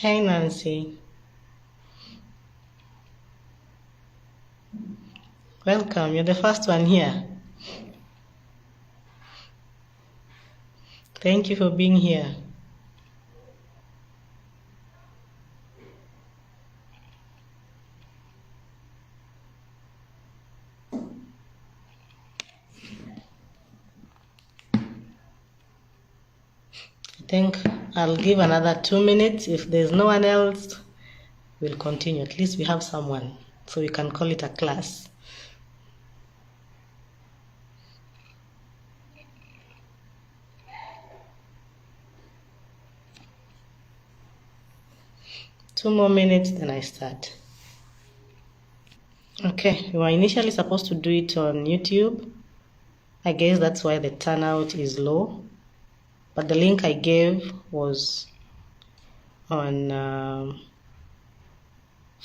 Hi, Nancy. Welcome. You're the first one here. Thank you for being here. I think I'll give another 2 minutes. If there's no one else, we'll continue. At least we have someone, so we can call it a class. Two more minutes, then I start. Okay, we were initially supposed to do it on YouTube. I guess that's why the turnout is low. But the link I gave was on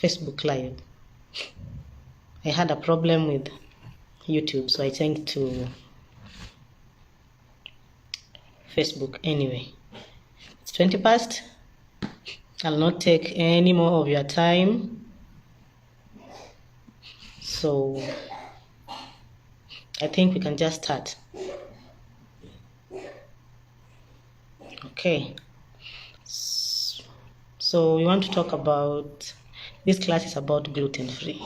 Facebook Live. I had a problem with YouTube, so I changed to Facebook anyway. It's 20 past. I'll not take any more of your time. So I think we can just start. Okay. So we want to talk about, this class is about gluten-free.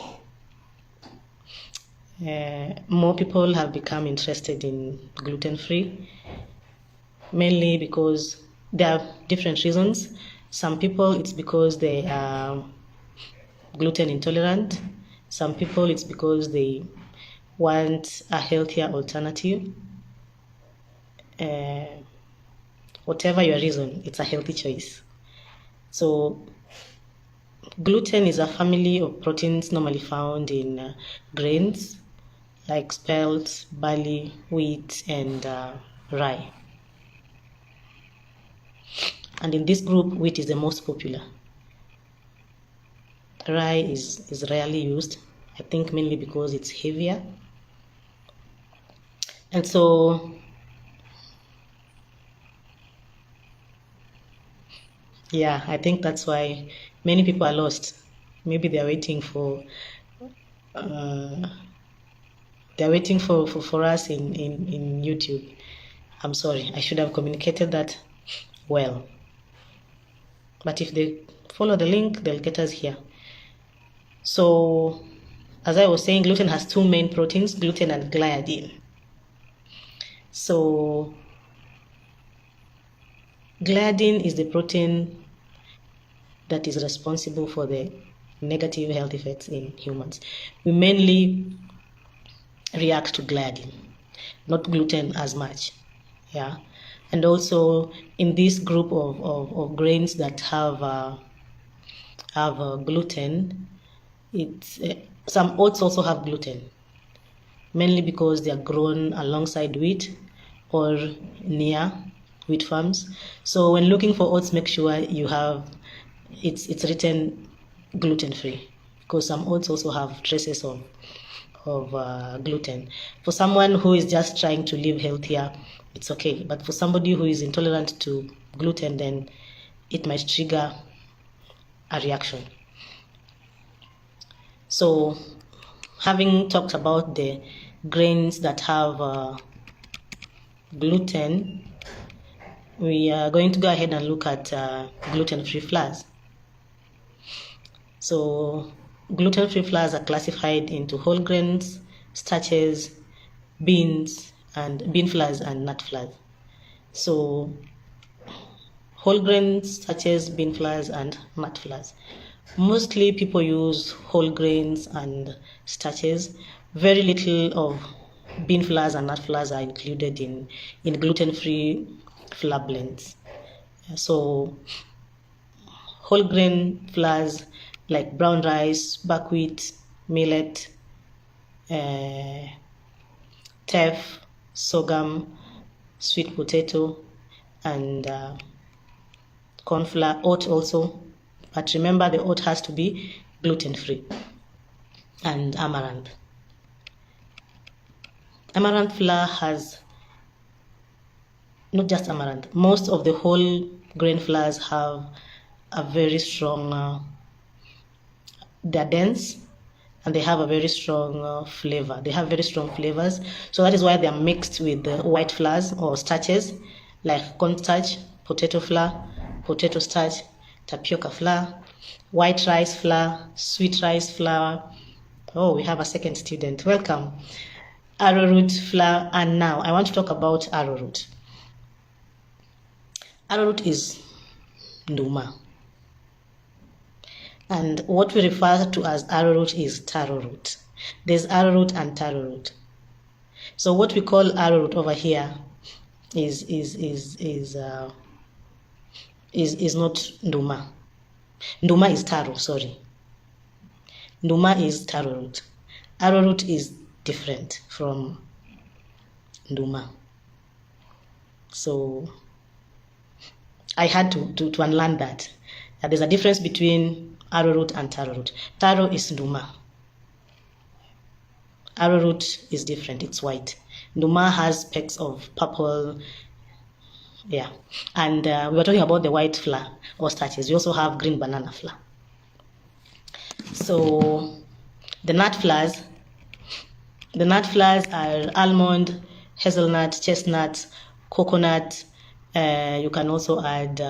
More people have become interested in gluten-free, mainly because there are different reasons. Some people, it's because they are gluten intolerant. Some people, it's because they want a healthier alternative. Whatever your reason, it's a healthy choice. So gluten is a family of proteins normally found in grains like spelt, barley, wheat, and rye. And in this group, wheat is the most popular. Rye is rarely used, I think mainly because it's heavier. And so yeah, I think that's why many people are lost. Maybe they're waiting for us in YouTube. I'm sorry, I should have communicated that well. But if they follow the link, they'll get us here. So, as I was saying, gluten has two main proteins, gluten and gliadin. So, gliadin is the protein that is responsible for the negative health effects in humans. We mainly react to gliadin, not gluten as much. Yeah. And also in this group of grains that have gluten, it's some oats also have gluten, mainly because they are grown alongside wheat or near wheat farms. So when looking for oats, make sure you have it's written gluten-free, because some oats also have traces of gluten. For someone who is just trying to live healthier, it's okay. But for somebody who is intolerant to gluten, then it might trigger a reaction. So, having talked about the grains that have gluten, we are going to go ahead and look at gluten-free flours. So, gluten-free flours are classified into whole grains, starches, beans, and bean flours and nut flours. So, whole grains, starches, bean flours, and nut flours. Mostly people use whole grains and starches. Very little of bean flours and nut flours are included in gluten-free flour blends. So whole grain flours like brown rice, buckwheat, millet, teff, sorghum, sweet potato, and corn flour, oat also. But remember, the oat has to be gluten-free. And amaranth. Amaranth flour has, not just amaranth, most of the whole grain flours have a very strong, they're dense, and they have a very strong flavor. They have very strong flavors. So that is why they are mixed with white flours or starches like cornstarch, potato flour, potato starch, tapioca flour, white rice flour, sweet rice flour. Oh, we have a second student. Welcome. Arrowroot flour. And now I want to talk about arrowroot. Arrowroot is nduma. And what we refer to as arrowroot is taro root. There's arrowroot and taro root. So what we call arrowroot over here is not nduma. Nduma is taro, sorry. Nduma is taro root. Arrowroot is different from nduma. So I had to unlearn that. There's a difference between arrowroot and taro root. Taro is nduma. Arrowroot is different, it's white. Nduma has specks of purple, yeah. And we were talking about the white flour or starches. We also have green banana flour. So the nut flours are almond, hazelnut, chestnut, coconut. You can also add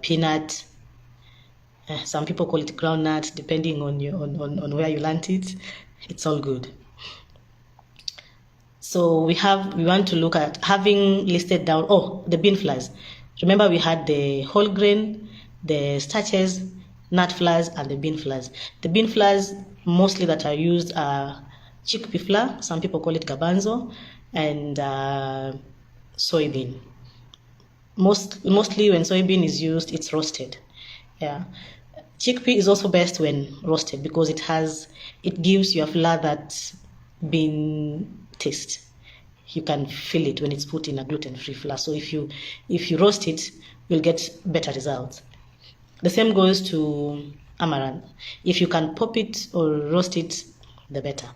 peanut. Some people call it groundnut, depending on where you learned it. It's all good. So we want to look at having listed down the bean flours. Remember, we had the whole grain, the starches, nut flours, and the bean flours. The bean flours mostly that are used are chickpea flour. Some people call it garbanzo, and soybean. Mostly when soybean is used, it's roasted. Yeah. Chickpea is also best when roasted because it gives your flour that bean taste. You can feel it when it's put in a gluten-free flour. So if you roast it, you'll get better results. The same goes to amaranth. If you can pop it or roast it, the better.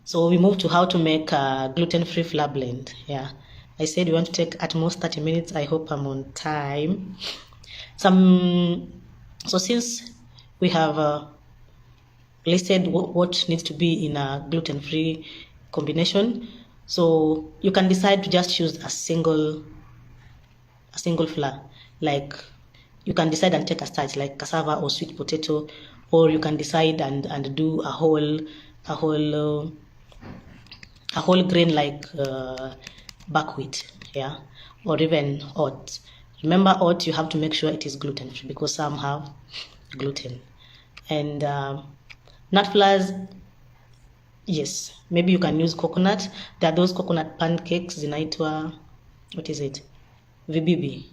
So we move to how to make a gluten-free flour blend. Yeah, I said we want to take at most 30 minutes. I hope I'm on time. So since we have listed what needs to be in a gluten-free combination, so you can decide to just use a single flour. Like you can decide and take a starch like cassava or sweet potato, or you can decide and do a whole grain like buckwheat, yeah, or even oats. Remember, oats, you have to make sure it is gluten-free because some have gluten. And nut flours, yes, maybe you can use coconut. There are those coconut pancakes, zinaitwa, what is it? Vibibi,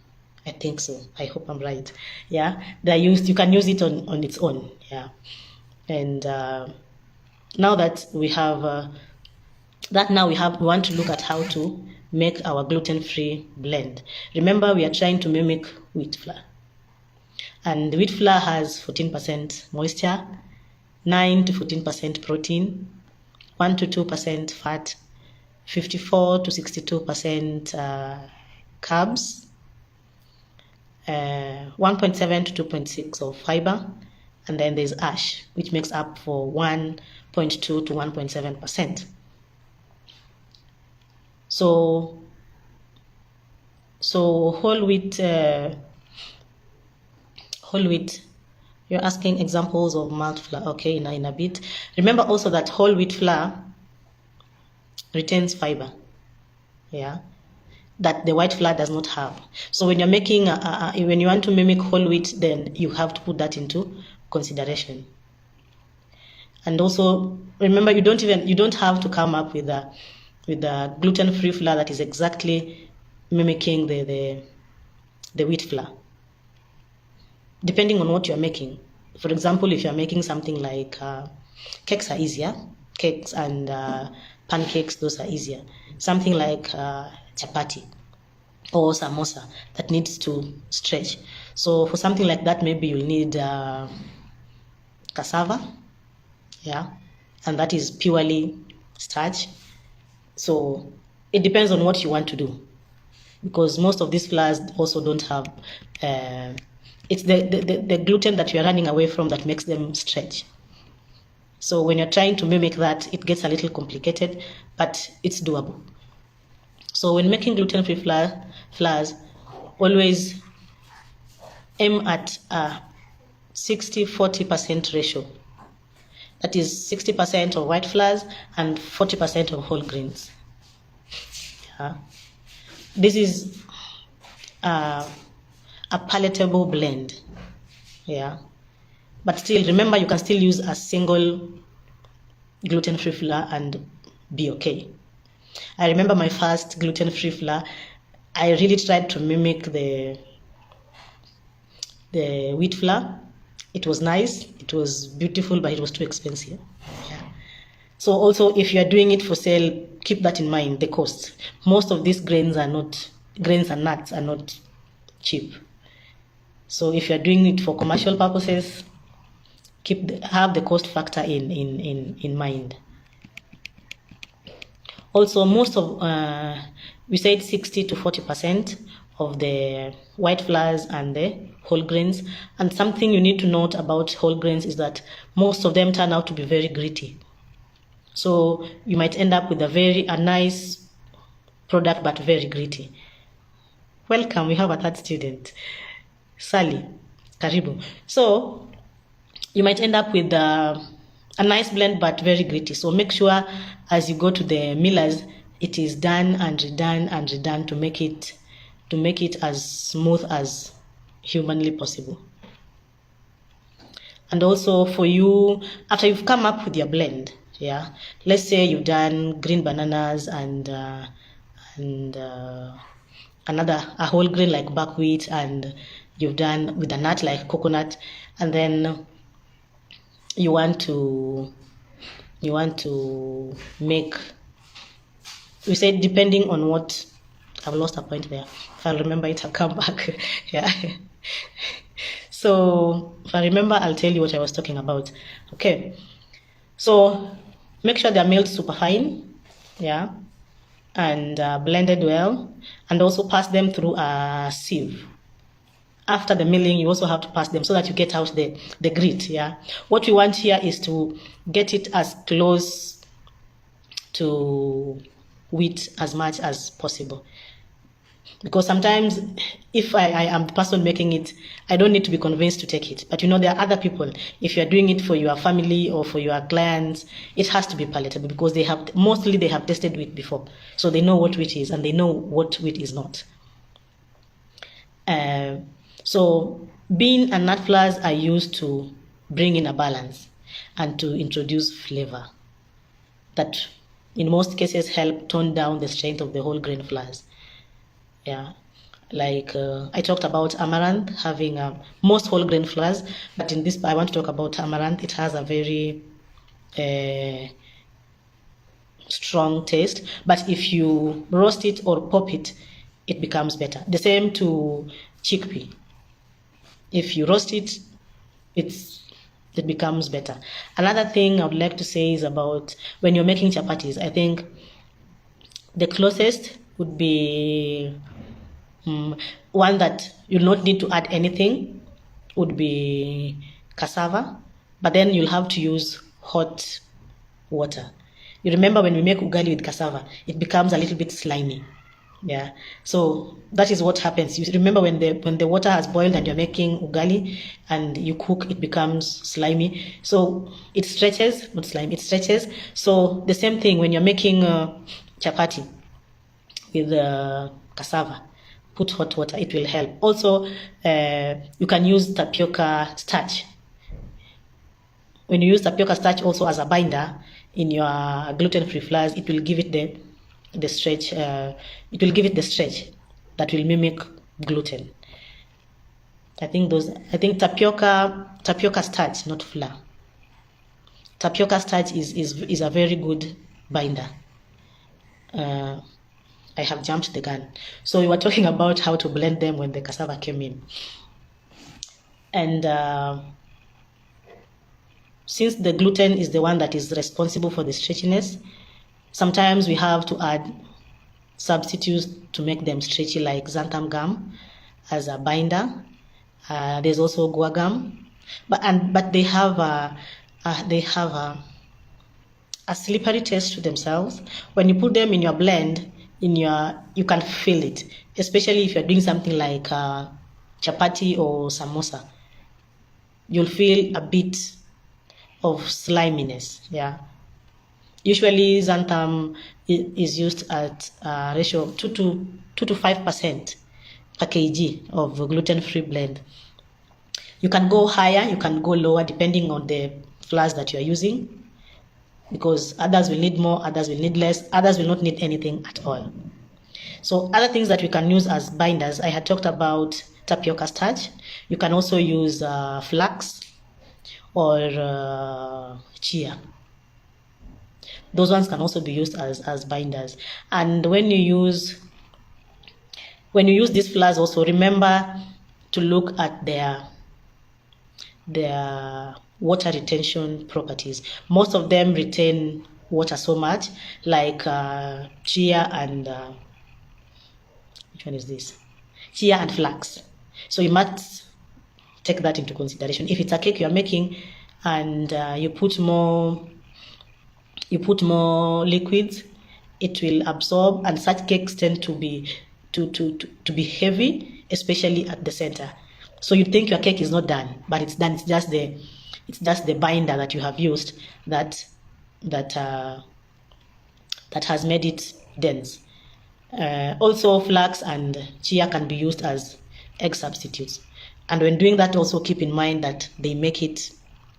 I think so. I hope I'm right. Yeah, they're used. You can use it on its own. Yeah, and now that we have we want to look at how to make our gluten-free blend. Remember, we are trying to mimic wheat flour. And wheat flour has 14% moisture, 9 to 14% protein, 1 to 2% fat, 54 to 62% carbs, 1.7 to 2.6 of fiber, and then there's ash, which makes up for 1.2 to 1.7%. So whole wheat, you're asking examples of malt flour, okay, in a bit. Remember also that whole wheat flour retains fiber, yeah, that the white flour does not have. So when you're making, when you want to mimic whole wheat, then you have to put that into consideration. And also remember, you don't have to come up with a gluten-free flour that is exactly mimicking the wheat flour. Depending on what you're making. For example, if you're making something like cakes are easier. Cakes and pancakes, those are easier. Something like chapati or samosa that needs to stretch. So for something like that, maybe you'll need cassava, yeah, and that is purely starch. So it depends on what you want to do, because most of these flours also don't have it's the gluten that you're running away from that makes them stretch. So when you're trying to mimic that, it gets a little complicated, but it's doable. So when making gluten-free flours, always aim at a 60-40% ratio. That is 60% of white flours and 40% of whole grains. Yeah. This is a palatable blend. Yeah. But still, remember, you can still use a single gluten-free flour and be okay. I remember my first gluten-free flour. I really tried to mimic the wheat flour. It was nice, it was beautiful, but it was too expensive. Yeah. So also, if you are doing it for sale, keep that in mind, the cost. Most of these grains and nuts are not cheap. So if you are doing it for commercial purposes, have the cost factor in mind. Also, most of we said 60-40% of the white flours and the whole grains. And something you need to note about whole grains is that most of them turn out to be very gritty. So you might end up with a nice product, but very gritty. Welcome, we have a third student, Sally. Karibu. So you might end up with a nice blend, but very gritty. So make sure as you go to the millers, it is done and redone and redone to make it as smooth as humanly possible. And also for you, after you've come up with your blend, yeah, let's say you've done green bananas and a whole grain like buckwheat, and you've done with a nut like coconut, and then you want to make, we said depending on what, I've lost a point there. If I remember it, I'll come back. Yeah. So if I remember, I'll tell you what I was talking about. Okay. So make sure they're milled super fine. Yeah. And blended well. And also pass them through a sieve. After the milling, you also have to pass them so that you get out the grit. Yeah. What we want here is to get it as close to wheat as much as possible. Because sometimes if I am the person making it, I don't need to be convinced to take it. But there are other people. If you're doing it for your family or for your clients, it has to be palatable because they have tested wheat before. So they know what wheat is and they know what wheat is not. So bean and nut flours are used to bring in a balance and to introduce flavor that in most cases help tone down the strength of the whole grain flours. Yeah, like I talked about amaranth having most whole grain flours, but in this I want to talk about amaranth. It has a very strong taste, but if you roast it or pop it, it becomes better. The same to chickpea. If you roast it, it becomes better. Another thing I would like to say is about when you're making chapatis. I think the closest would be one that you'll not need to add anything would be cassava, but then you'll have to use hot water. You remember when we make ugali with cassava, it becomes a little bit slimy. Yeah, so that is what happens. You remember when the water has boiled and you're making ugali and you cook, it becomes slimy. So it stretches, not slimy, it stretches. So the same thing when you're making chapati with cassava, put hot water, it will help. Also, you can use tapioca starch. When you use tapioca starch also as a binder in your gluten-free flours, it will give it the stretch. It will give it the stretch that will mimic gluten. I think tapioca starch, not flour. Tapioca starch is a very good binder. I have jumped the gun. So we were talking about how to blend them when the cassava came in. And since the gluten is the one that is responsible for the stretchiness, sometimes we have to add substitutes to make them stretchy, like xanthan gum as a binder, There's also guar, but they have a slippery taste to themselves. When you put them in your blend, you can feel it, especially if you're doing something like chapati or samosa. You'll feel a bit of sliminess. Yeah. Usually, xanthan is used at a ratio of 2 to 5% per kg of gluten-free blend. You can go higher, you can go lower, depending on the flours that you are using, because others will need more, others will need less, others will not need anything at all. So other things that we can use as binders, I had talked about tapioca starch. You can also use flax or chia. Those ones can also be used as binders. And when you use these flours, also remember to look at their water retention properties. Most of them retain water so much, like chia and which one is this? Chia and flax. So you must take that into consideration. If it's a cake you're making and you put more liquids, it will absorb, and such cakes tend to be heavy, especially at the center. So you think your cake is not done, but it's done. It's just the binder that you have used that has made it dense. Also, flax and chia can be used as egg substitutes. And when doing that, also keep in mind that they make it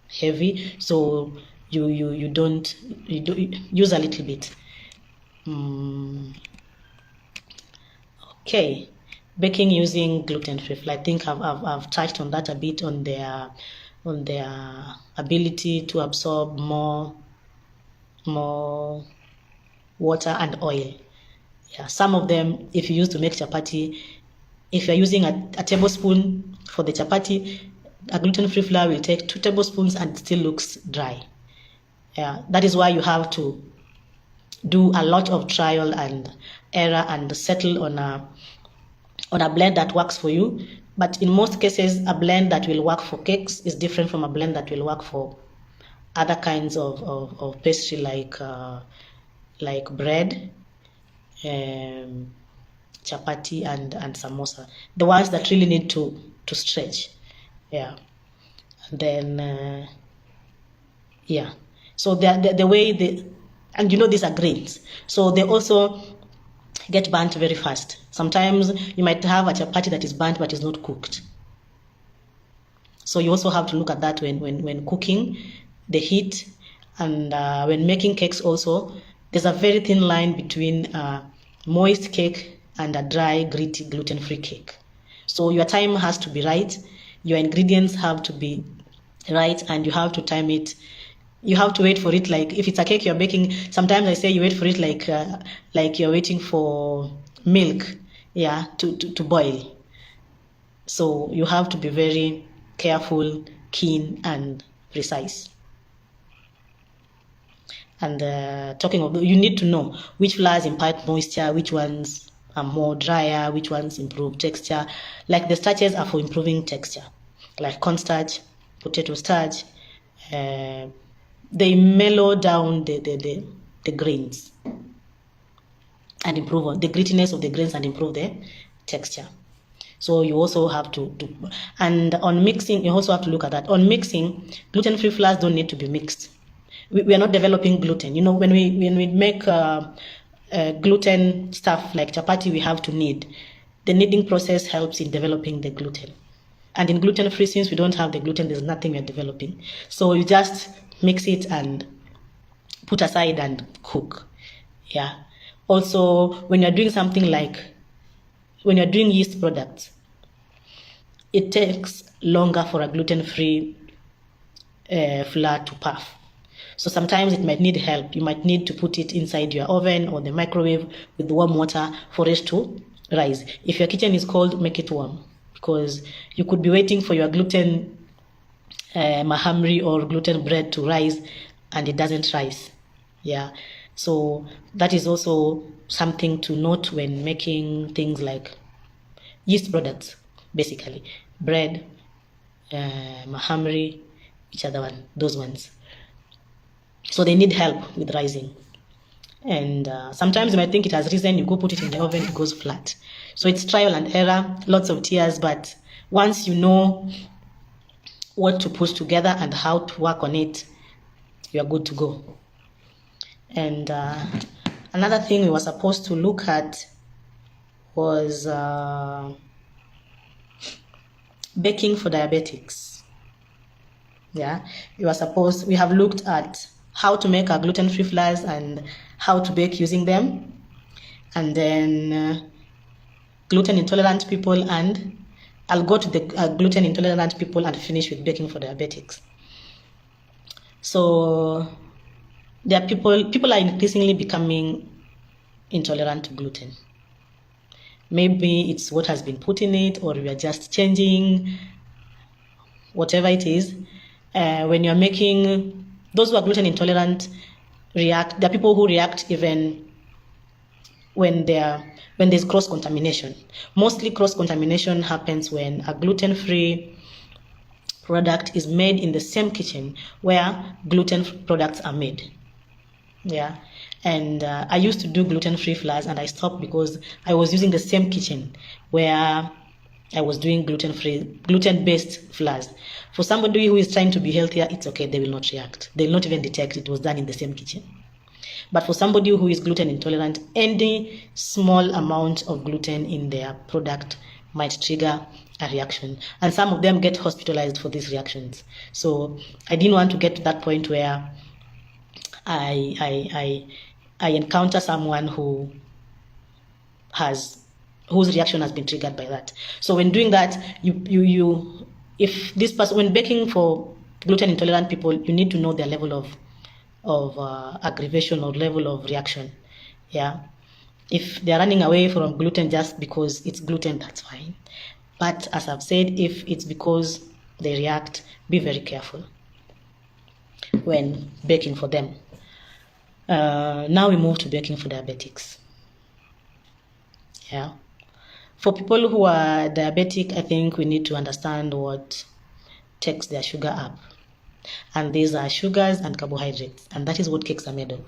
heavy, so you don't use a little bit. Okay, baking using gluten-free flour. I think I've touched on that a bit, on their ability to absorb more water and oil. Yeah, some of them, if you use to make chapati, if you're using a tablespoon for the chapati, a gluten-free flour will take 2 tablespoons and it still looks dry. Yeah, that is why you have to do a lot of trial and error and settle on a blend that works for you. But in most cases, a blend that will work for cakes is different from a blend that will work for other kinds of pastry, like bread, chapati and samosa, the ones that really need to stretch. Yeah. And then yeah, so the way and these are grains, so they also get burnt very fast. Sometimes you might have a chapati that is burnt but is not cooked, so you also have to look at that when cooking, the heat. And when making cakes also, there's a very thin line between moist cake and a dry, gritty, gluten-free cake. So your time has to be right, your ingredients have to be right, and you have to time it. You have to wait for it, like if it's a cake you're baking, sometimes I say you wait for it like you're waiting for milk, yeah, to boil. So you have to be very careful, keen, and precise. And talking of, you need to know which flours impart moisture, which ones are more drier, which ones improve texture. Like the starches are for improving texture, like cornstarch, potato starch. They mellow down the grains and improve on the grittiness of the grains and improve the texture. So you also have to do, and on mixing, you also have to look at that. On mixing, gluten-free flours don't need to be mixed. We are not developing gluten. When we make gluten stuff like chapati, we have to knead. The kneading process helps in developing the gluten. And in gluten-free, since we don't have the gluten, there's nothing we're developing. So you just mix it and put aside and cook. Yeah. Also, when you're doing something like, when you're doing yeast products, it takes longer for a gluten-free flour to puff. So sometimes it might need help. You might need to put it inside your oven or the microwave with warm water for it to rise. If your kitchen is cold, make it warm, because you could be waiting for your gluten mahamri or gluten bread to rise and it doesn't rise. Yeah. So that is also something to note when making things like yeast products, basically bread, mahamri, which other one? Those ones. So they need help with rising. And sometimes you might think it has risen, you go put it in the oven, it goes flat. So it's trial and error, lots of tears, but once you know what to put together and how to work on it, you are good to go. And another thing we were supposed to look at was baking for diabetics. Yeah, we have looked at how to make our gluten-free flours and how to bake using them, and then gluten intolerant people, and I'll go to the gluten intolerant people and finish with baking for diabetics. So there are people are increasingly becoming intolerant to gluten. Maybe it's what has been put in it, or we are just changing, whatever it is. When you're making, those who are gluten intolerant react. There are people who react even when there's cross-contamination. Mostly cross-contamination happens when a gluten-free product is made in the same kitchen where gluten products are made. Yeah. And I used to do gluten-free flours, and I stopped because I was using the same kitchen where I was doing gluten-based flours. For somebody who is trying to be healthier, it's okay, they will not react. They will not even detect it was done in the same kitchen. But for somebody who is gluten intolerant, any small amount of gluten in their product might trigger a reaction. And some of them get hospitalized for these reactions. So I didn't want to get to that point where I encounter someone whose reaction has been triggered by that. So when doing that, if this person, when baking for gluten intolerant people, you need to know their level of aggravation or level of reaction. Yeah, if they're running away from gluten just because it's gluten, that's fine. But as I've said, if it's because they react, be very careful when baking for them. Now we move to baking for diabetics. Yeah. For people who are diabetic, I think we need to understand what takes their sugar up. And these are sugars and carbohydrates. And that is what cakes are made of.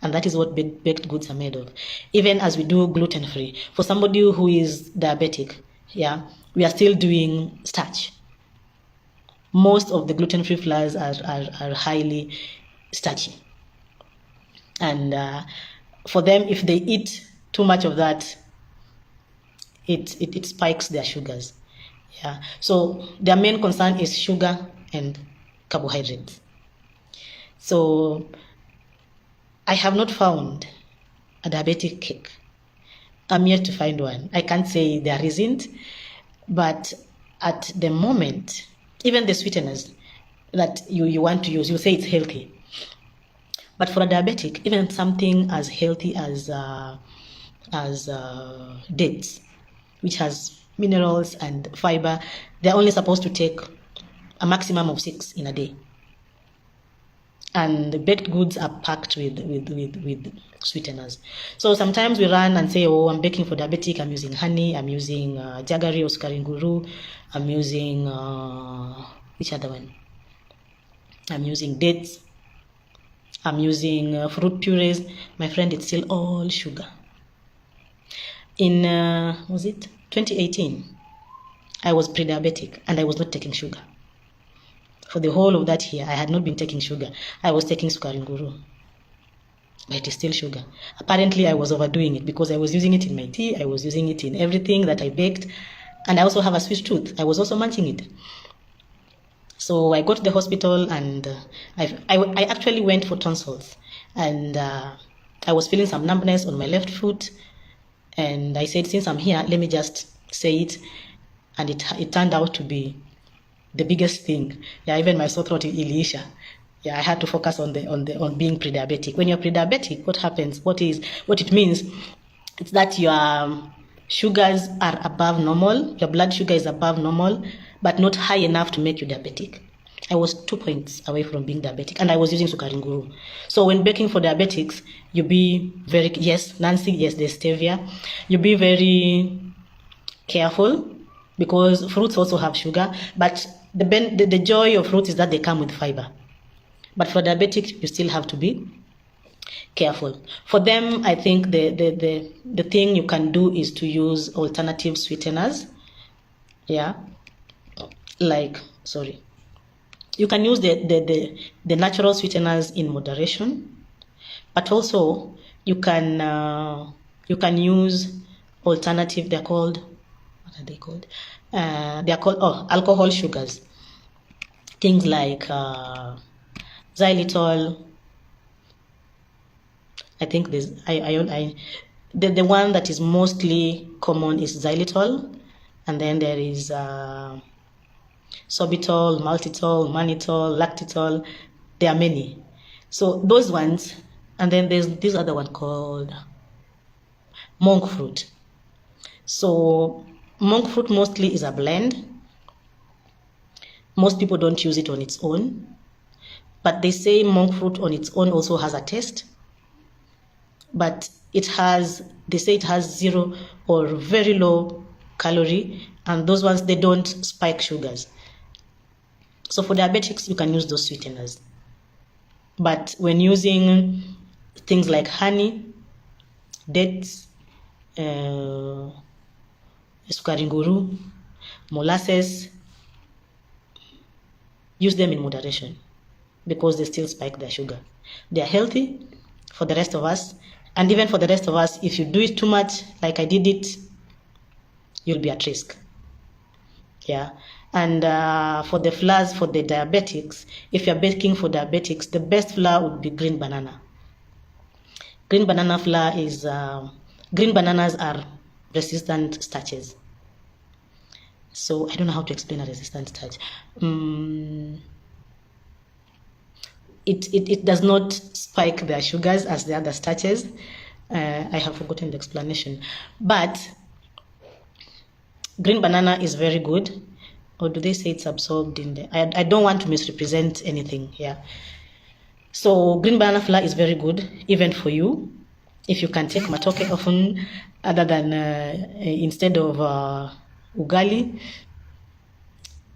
And that is what baked goods are made of. Even as we do gluten-free. For somebody who is diabetic, yeah, we are still doing starch. Most of the gluten-free flours are highly starchy. And for them, if they eat too much of that, it spikes their sugars. Yeah. So their main concern is sugar and carbohydrates. So I have not found a diabetic cake. I'm yet to find one. I can't say there isn't, but at the moment, even the sweeteners that you want to use, you say it's healthy. But for a diabetic, even something as healthy as dates, which has minerals and fiber, they're only supposed to take a maximum of 6 in a day. And the baked goods are packed with sweeteners. So sometimes we run and say, oh, I'm baking for diabetic, I'm using honey, I'm using jaggery or sukari nguru, I'm using, which other one? I'm using dates, I'm using fruit purees. My friend, it's still all sugar. In, was it 2018? I was pre-diabetic and I was not taking sugar. For the whole of that year, I had not been taking sugar. I was taking sukari nguru. But it is still sugar. Apparently, I was overdoing it because I was using it in my tea. I was using it in everything that I baked. And I also have a sweet tooth. I was also munching it. So I got to the hospital and I actually went for tonsils. And I was feeling some numbness on my left foot. And I said, since I'm here, let me just say it. And it turned out to be the biggest thing. Yeah, even my sore throat iliisha. Yeah, I had to focus on being pre-diabetic. When you're pre-diabetic, what happens? What it means? It's that your sugars are above normal. Your blood sugar is above normal, but not high enough to make you diabetic. I was 2 points away from being diabetic, and I was using sukari nguru. So when baking for diabetics, you be very, yes, Nancy, yes, there's stevia. You be very careful because fruits also have sugar, but the joy of fruits is that they come with fiber. But for diabetic, you still have to be careful. For them, I think the thing you can do is to use alternative sweeteners. Yeah, like, sorry. You can use the natural sweeteners in moderation, but also you can use alternative. They're called, what are they called? They are called alcohol sugars. Things like xylitol. I think there's the one that is mostly common is xylitol, and then there is sorbitol, maltitol, mannitol, lactitol. There are many. So those ones, and then there's this other one called monk fruit. So monk fruit mostly is a blend. Most people don't use it on its own, but they say monk fruit on its own also has a taste. But they say it has 0 or very low calorie, and those ones, they don't spike sugars. So for diabetics, you can use those sweeteners. But when using things like honey, dates, sukari nguru, molasses, use them in moderation because they still spike their sugar. They are healthy for the rest of us. And even for the rest of us, if you do it too much, like I did it, you'll be at risk. Yeah. And for the flours, for the diabetics, if you're baking for diabetics, the best flour would be green banana. Green banana flour is, green bananas are resistant starches. So I don't know how to explain a resistant starch. It does not spike their sugars as the other starches. I have forgotten the explanation. But green banana is very good. Or do they say it's absorbed in the... I don't want to misrepresent anything here. So green banana flour is very good, even for you. If you can take matoke often, other than instead of ugali,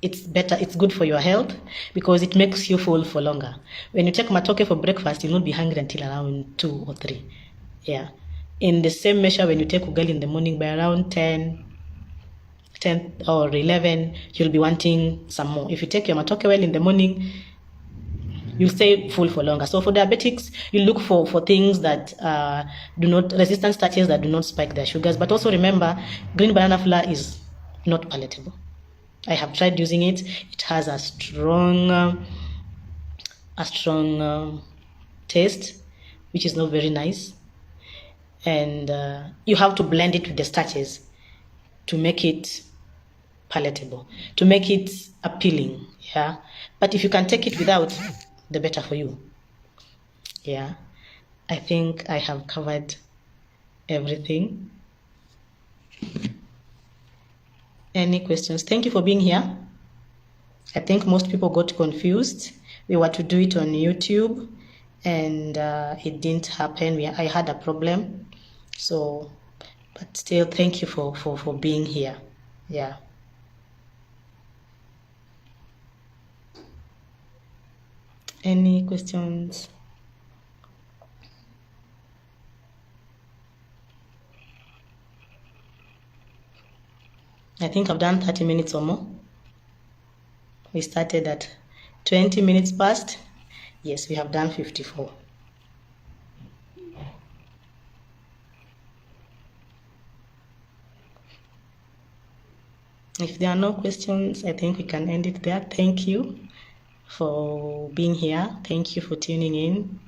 it's better. It's good for your health because it makes you full for longer. When you take matoke for breakfast, you'll not be hungry until around 2 or 3. Yeah. In the same measure, when you take ugali in the morning, by around 10 or 11, you'll be wanting some more. If you take your matoke well in the morning, you stay full for longer. So for diabetics, you look for things that resistant starches that do not spike their sugars. But also remember, green banana flour is not palatable. I have tried using it. It has a strong taste, which is not very nice. And you have to blend it with the starches to make it palatable, to make it appealing. Yeah. But if you can take it without, the better for you. Yeah. I think I have covered everything. Any questions? Thank you for being here. I think most people got confused. We were to do it on YouTube and it didn't happen. I had a problem. So, but still, thank you for being here. Yeah. Any questions? I think I've done 30 minutes or more. We started at 20 minutes past. Yes, we have done 54. If there are no questions, I think we can end it there. Thank you for being here. Thank you for tuning in.